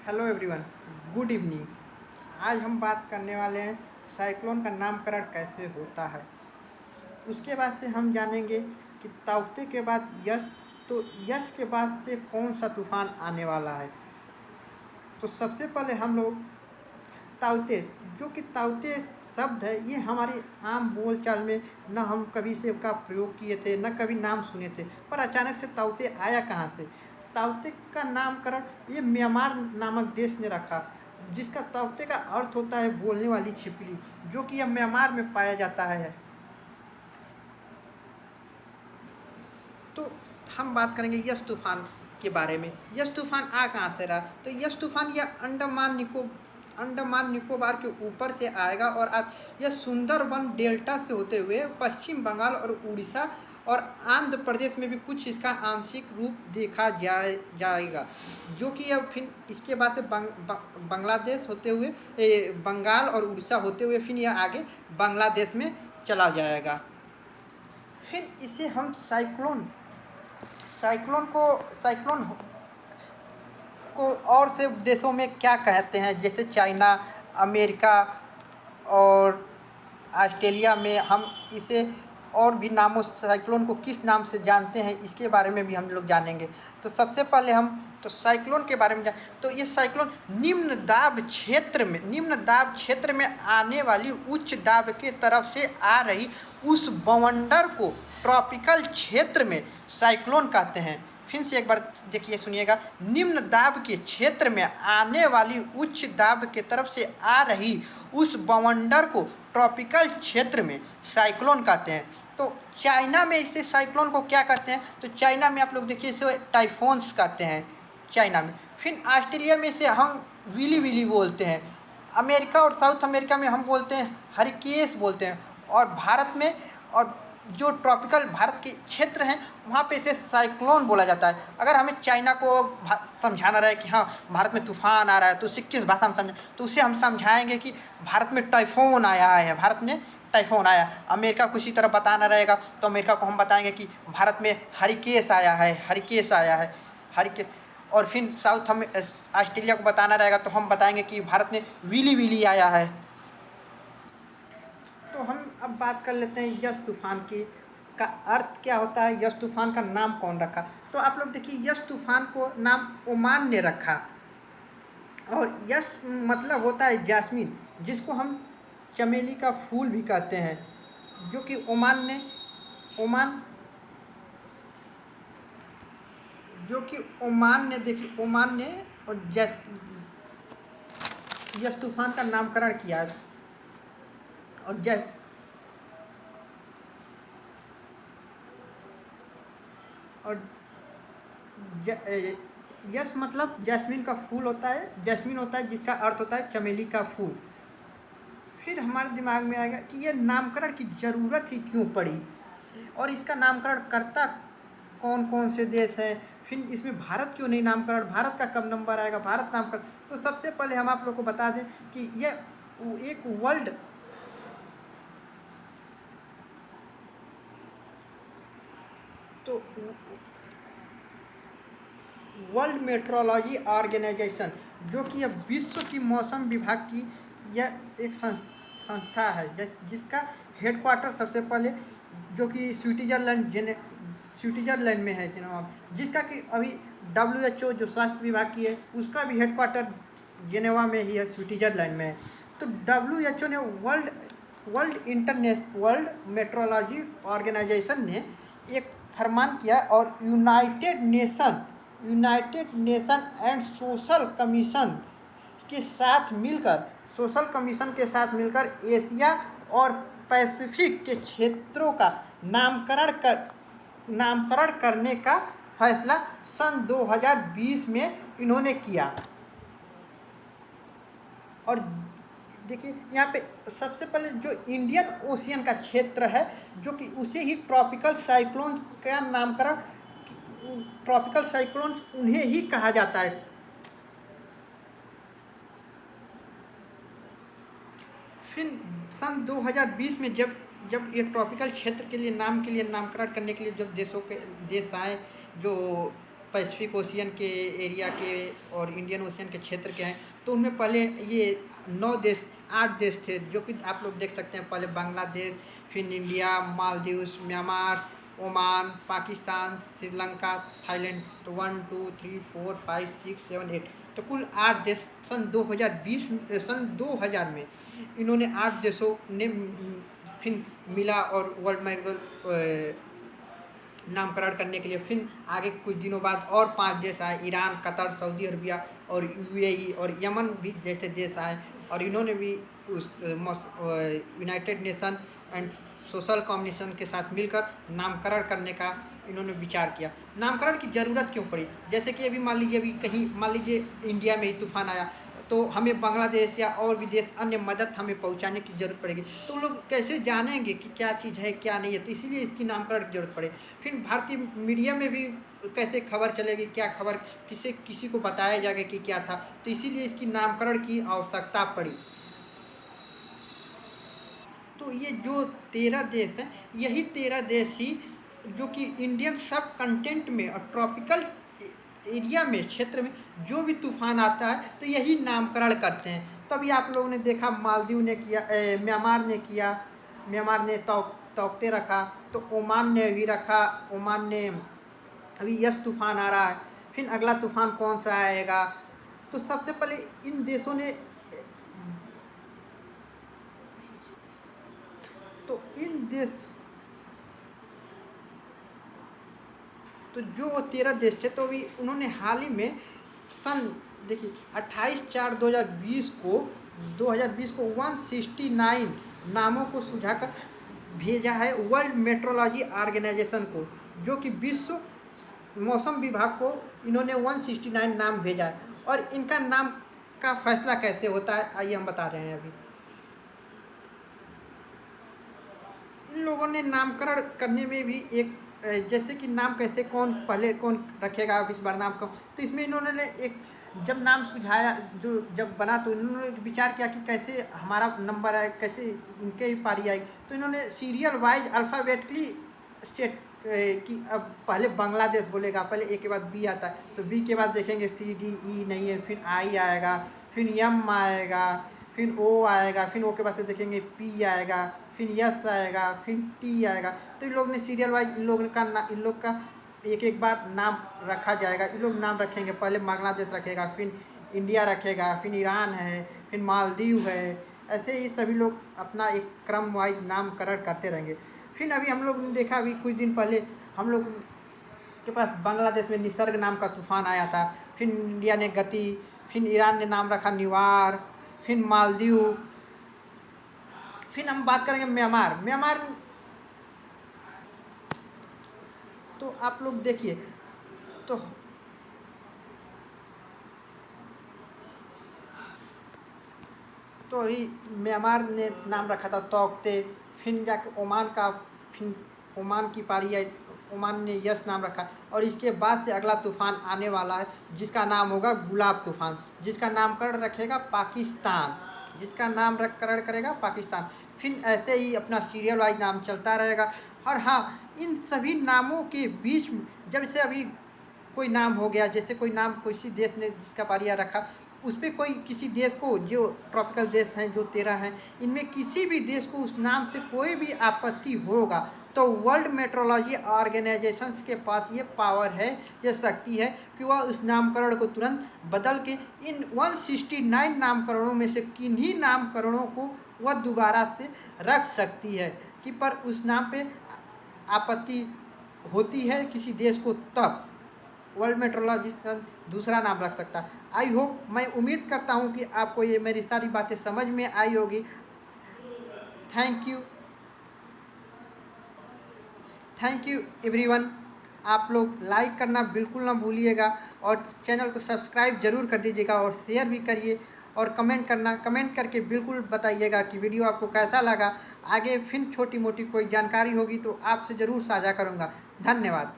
Hello everyone, good evening. आज हम बात करने वाले हैं साइक्लोन का नामकरण कैसे होता है। उसके बाद से हम जानेंगे कि ताउते के बाद यस, तो यस के बाद से कौन सा तूफान आने वाला है। तो सबसे पहले हम लोग ताउते, जो कि ताउते शब्द है, ये हमारी आम बोलचाल में न हम कभी से का प्रयोग किए थे, न कभी नाम सुने थे, पर अचानक से ताउते आया कहाँ से। ताउते का नामकरण ये म्यांमार नामक देश ने रखा, जिसका ताउते का अर्थ होता है बोलने वाली छिपकली, जो कि यह म्यांमार में पाया जाता है। तो हम बात करेंगे यस तूफान के बारे में। यस तूफान आ कहाँ से रहा, तो यस तूफान यह अंडमान निकोबार के ऊपर से आएगा और आज यह सुंदरबन डेल्टा से होते हुए पश्चिम बंगाल और उड़ीसा और आंध्र प्रदेश में भी कुछ इसका आंशिक रूप देखा जाएगा, जो कि अब फिर इसके बाद से बांग्लादेश होते हुए बंगाल और उड़ीसा होते हुए फिर यह आगे बांग्लादेश में चला जाएगा। फिर इसे हम साइक्लोन साइक्लोन को साइक्लोन को और से देशों में क्या कहते हैं, जैसे चाइना, अमेरिका और ऑस्ट्रेलिया में हम इसे और भी नामों साइक्लोन को किस नाम से जानते हैं, इसके बारे में भी हम लोग जानेंगे। तो सबसे पहले हम तो साइक्लोन के बारे में तो ये साइक्लोन निम्न दाब क्षेत्र में आने वाली उच्च दाब के तरफ से आ रही उस बवंडर को ट्रॉपिकल क्षेत्र में साइक्लोन कहते हैं। फिर से एक बार देखिए, सुनिएगा। निम्न दाब के क्षेत्र में आने वाली उच्च दाब के तरफ से आ रही उस बवंडर को ट्रॉपिकल क्षेत्र में साइक्लोन कहते हैं। तो चाइना में इसे साइक्लोन को क्या कहते हैं, तो चाइना में आप लोग देखिए इसे टाइफोन्स कहते हैं चाइना में। फिर ऑस्ट्रेलिया में इसे हम विली विली बोलते हैं। अमेरिका और साउथ अमेरिका में हम बोलते हैं हरिकेस बोलते हैं। और भारत में और जो ट्रॉपिकल भारत के क्षेत्र हैं वहाँ पे इसे साइक्लोन बोला जाता है। अगर हमें चाइना को समझाना रहे कि हाँ भारत में तूफान आ रहा है, तो उसे किस भाषा में समझें, तो उसे हम समझाएंगे कि भारत में टाइफोन आया है, भारत में टाइफोन आया। अमेरिका को इसी तरह बताना रहेगा तो अमेरिका को हम बताएंगे कि भारत में हरिकेस आया है, हरिकेस। और फिर साउथ हमें ऑस्ट्रेलिया को बताना रहेगा तो हम बताएंगे कि भारत में विली विली आया है। तो हम अब बात कर लेते हैं यस तूफान की का अर्थ क्या होता है, यस तूफान का नाम कौन रखा। तो आप लोग देखिए, यस तूफान को नाम ओमान ने रखा और यस मतलब होता है जैस्मिन, जिसको हम चमेली का फूल भी कहते हैं, जो कि ओमान ने देखिए ओमान ने और यस तूफान का नामकरण किया और यस मतलब जैस्मिन का फूल होता है, जैस्मिन होता है जिसका अर्थ होता है चमेली का फूल। फिर हमारे दिमाग में आएगा कि यह नामकरण की ज़रूरत ही क्यों पड़ी और इसका नामकरण करता कौन कौन से देश हैं। फिर इसमें भारत क्यों नहीं नामकरण, भारत का कब नंबर आएगा, भारत नामकरण। तो सबसे पहले हम आप लोग को बता दें कि यह एक वर्ल्ड मेट्रोलॉजी ऑर्गेनाइजेशन, जो कि यह विश्व की मौसम विभाग की यह एक संस्था है, जिसका हेडक्वार्टर सबसे पहले जो कि स्विट्ज़रलैंड में है जनाब, जिसका कि अभी WHO जो स्वास्थ्य विभाग की है उसका भी हेडक्वार्टर जेनेवा में ही है, स्विट्ज़रलैंड में है। तो WHO ने वर्ल्ड मेट्रोलॉजी ऑर्गेनाइजेशन ने एक फरमान किया और United nation and social commission के साथ मिलकर एशिया और पैसिफिक के क्षेत्रों का नामकरण करने का फैसला सन 2020 में इन्होंने किया। और देखिए यहाँ पे सबसे पहले जो इंडियन ओशियन का क्षेत्र है, जो कि उसे ही ट्रॉपिकल साइक्लोन का नामकरण, ट्रॉपिकल साइक्लोन उन्हें ही कहा जाता है। फिर सन 2020 में जब ये ट्रॉपिकल क्षेत्र के लिए नामकरण करने के लिए जब देश आए, जो पैसिफिक ओशियन के एरिया के और इंडियन ओशियन के क्षेत्र के हैं। तो उनमें पहले ये 9 देश 8 देश थे, जो कि आप लोग देख सकते हैं। पहले बांग्लादेश, फिर India, Maldives, Myanmar, Oman, Pakistan, Sri Lanka, Thailand. तो 1 2 3 4 5 6 7 8, तो कुल 8 देश सन 2000 में इन्होंने 8 देशों ने फिर मिला और वर्ल्ड माइग्रेल नामकरण करने के लिए फिर आगे कुछ दिनों बाद और 5 देश आए, ईरान, कतर, सऊदी अरबिया और यूएई और यमन भी जैसे देश आए। और इन्होंने भी उस United nation and social combination के साथ मिलकर नामकरण करने का इन्होंने विचार किया। नामकरण की ज़रूरत क्यों पड़ी? जैसे कि अभी मान लीजिए इंडिया में ही तूफान आया, तो हमें बांग्लादेश या और भी देश अन्य मदद हमें पहुंचाने की ज़रूरत पड़ेगी। तो लोग कैसे जानेंगे कि क्या चीज़ है क्या नहीं है? तो इसीलिए इसकी नामकरण की ज़रूरत पड़े। फिर भारतीय मीडिया में भी कैसे खबर चलेगी, क्या खबर किसी को बताया जाएगा कि क्या था? तो इसीलिए इसकी नामकरण की आवश्यकता पड़ी। तो ये जो 13 देश हैं, यही 13 देश ही जो कि इंडियन सब कंटेंट में और ट्रॉपिकल एरिया में क्षेत्र में जो भी तूफान आता है तो यही नामकरण करते हैं। तभी आप लोगों ने देखा मालदीव ने किया, म्यांमार ने तौकते रखा, तो ओमान ने भी रखा। ओमान ने अभी यस तूफान आ रहा है, फिर अगला तूफान कौन सा आएगा? तो सबसे पहले इन देशों ने तो इन देश तो जो 13 देश थे, तो अभी उन्होंने हाल ही में देखिए 28/4/2020 को 169 नामों को सुझाकर भेजा है वर्ल्ड मेट्रोलॉजी ऑर्गेनाइजेशन को, जो कि विश्व मौसम विभाग को इन्होंने 169 नाम भेजा है। और इनका नाम का फैसला कैसे होता है, आइए हम बता रहे हैं। अभी इन लोगों ने नामकरण करने में भी एक जैसे कि नाम कैसे पहले कौन रखेगा अब इस बार नाम को, तो इसमें इन्होंने एक जब नाम सुझाया, जब बना, तो इन्होंने विचार किया कि कैसे हमारा नंबर आए, कैसे इनके ही पारी आएगी। तो इन्होंने सीरियल वाइज अल्फ़ाबेटिकली सेट कि अब पहले बांग्लादेश बोलेगा, पहले ए के बाद बी आता है, तो बी के बाद देखेंगे सी डी ई नहीं है, फिर आई आएगा, फिर एम आएगा, फिर ओ आएगा, फिर ओ के बाद से देखेंगे पी आएगा, फिर यस आएगा, फिर टी आएगा। तो इन लोग ने सीरियल वाइज इन लोग का एक बार नाम रखा जाएगा। इन लोग नाम रखेंगे, पहले बांग्लादेश रखेगा, फिर इंडिया रखेगा, फिर ईरान है, फिर मालदीव है। ऐसे ही सभी लोग अपना एक क्रम वाइज नामकरण करते रहेंगे। फिर अभी हम लोग ने देखा, अभी कुछ दिन पहले हम लोग के पास बांग्लादेश में निसर्ग नाम का तूफ़ान आया था। फिर इंडिया ने गति, फिर ईरान ने नाम रखा निवार, फिर मालदीव। फिर हम बात करेंगे म्यांमार। तो आप लोग देखिए, तो अभी म्यांमार ने नाम रखा था तौकते, फिर जाके ओमान की पारी आई, ओमान ने यस नाम रखा। और इसके बाद से अगला तूफ़ान आने वाला है, जिसका नाम होगा गुलाब तूफ़ान, जिसका नामकरण रखेगा पाकिस्तान, करेगा पाकिस्तान। फिर ऐसे ही अपना सीरियल वाइज नाम चलता रहेगा। और हाँ, इन सभी नामों के बीच में जब से अभी कोई नाम हो गया, जैसे कोई नाम किसी देश ने जिसका पारिया रखा, उस पर कोई किसी देश को, जो ट्रॉपिकल देश हैं जो 13 हैं, इनमें किसी भी देश को उस नाम से कोई भी आपत्ति होगा, तो वर्ल्ड मेट्रोलॉजी ऑर्गेनाइजेशंस के पास ये पावर है, ये शक्ति है कि वह उस नामकरण को तुरंत बदल के इन 169 नामकरणों में से किन्हीं नामकरणों को वह दोबारा से रख सकती है। कि पर उस नाम पे आपत्ति होती है किसी देश को, तब वर्ल्ड मेट्रोलॉजिस्ट दूसरा नाम रख सकता है। आई होप, मैं उम्मीद करता हूँ कि आपको ये मेरी सारी बातें समझ में आई होगी। Thank you everyone. आप लोग लाइक करना बिल्कुल ना भूलिएगा और चैनल को सब्सक्राइब ज़रूर कर दीजिएगा और शेयर भी करिए और कमेंट करके बिल्कुल बताइएगा कि वीडियो आपको कैसा लगा। आगे फिर छोटी मोटी कोई जानकारी होगी तो आपसे ज़रूर साझा करूँगा। धन्यवाद।